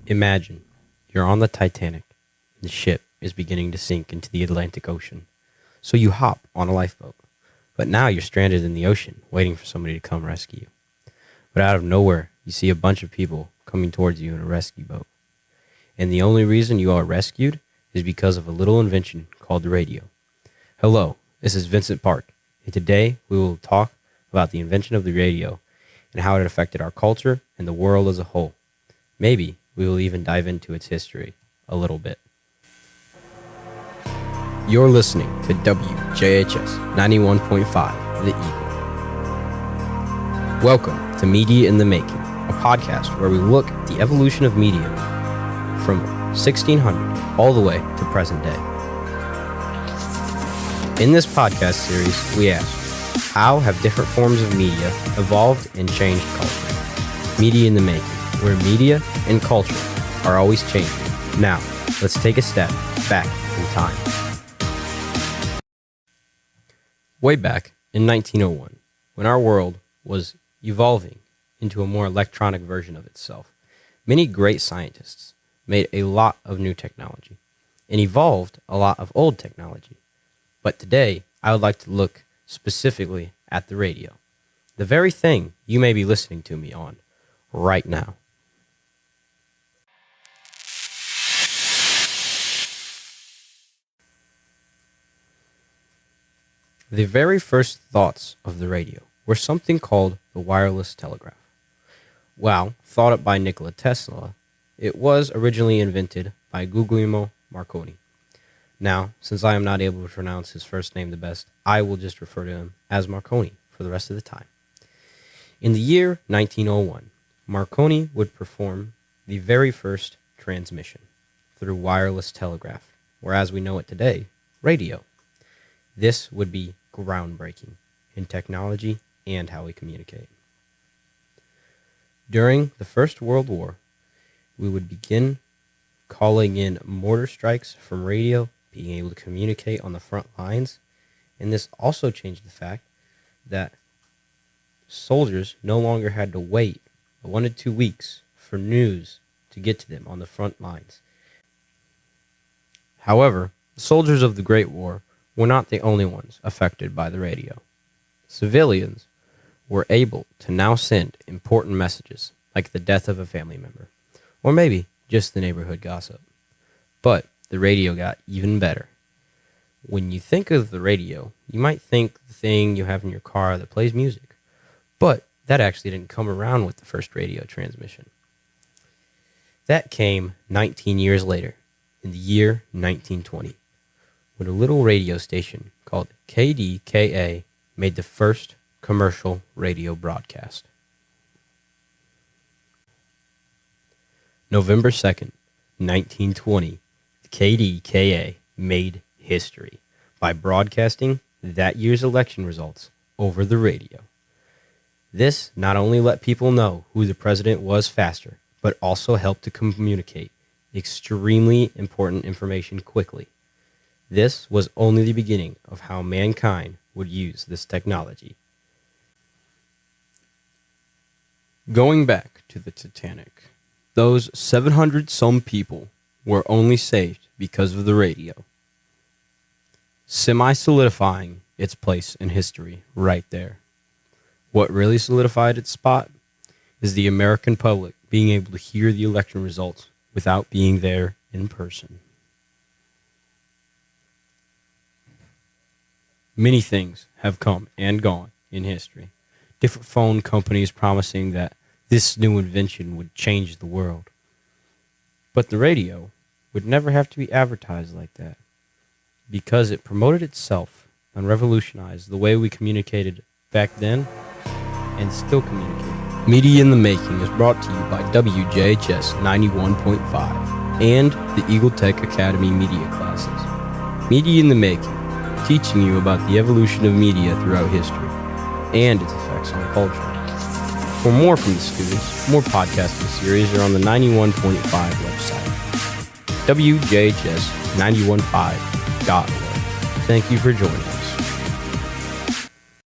Imagine you're on the Titanic. The ship is beginning to sink into the Atlantic Ocean. So you hop on a lifeboat. But now you're stranded in the ocean, waiting for somebody to come rescue you. But out of nowhere, you see a bunch of people coming towards you in a rescue boat. And the only reason you are rescued is because of a little invention called the radio. Hello, this is Vincent Park, and today we will talk about the invention of the radio and how it affected our culture and the world as a whole. Maybe we will even dive into its history a little bit. You're listening to WJHS 91.5, The Eagle. Welcome to Media in the Making, a podcast where we look at the evolution of media from 1600 all the way to present day. In this podcast series, we ask, how have different forms of media evolved and changed culture? Media in the Making, where media and culture are always changing. Now, let's take a step back in time. Way back in 1901, when our world was evolving into a more electronic version of itself, many great scientists made a lot of new technology and evolved a lot of old technology. But today, I would like to look specifically at the radio, the very thing you may be listening to me on right now. The very first thoughts of the radio were something called the wireless telegraph. While thought up by Nikola Tesla, it was originally invented by Guglielmo Marconi. Now, since I am not able to pronounce his first name the best, I will just refer to him as Marconi for the rest of the time. In the year 1901, Marconi would perform the very first transmission through wireless telegraph, or as we know it today, radio. This would be groundbreaking in technology and how we communicate. During the First World War, we would begin calling in mortar strikes from radio, being able to communicate on the front lines, and this also changed the fact that soldiers no longer had to wait 1 to 2 weeks for news to get to them on the front lines. However, the soldiers of the Great War were not the only ones affected by the radio. Civilians were able to now send important messages, like the death of a family member, or maybe just the neighborhood gossip. But the radio got even better. When you think of the radio, you might think the thing you have in your car that plays music, but that actually didn't come around with the first radio transmission. That came 19 years later, in the year 1920. When a little radio station called KDKA made the first commercial radio broadcast. November 2nd, 1920, KDKA made history by broadcasting that year's election results over the radio. This not only let people know who the president was faster, but also helped to communicate extremely important information quickly. This was only the beginning of how mankind would use this technology. Going back to the Titanic, those 700-some people were only saved because of the radio, semi-solidifying its place in history right there. What really solidified its spot is the American public being able to hear the election results without being there in person. Many things have come and gone in history. Different phone companies promising that this new invention would change the world. But the radio would never have to be advertised like that, because it promoted itself and revolutionized the way we communicated back then and still communicate. Media in the Making is brought to you by WJHS 91.5 and the Eagle Tech Academy media classes. Media in the Making, teaching you about the evolution of media throughout history and its effects on culture. For more from the students, more podcasting series are on the 91.5 website, WJHS915.org. Thank you for joining us.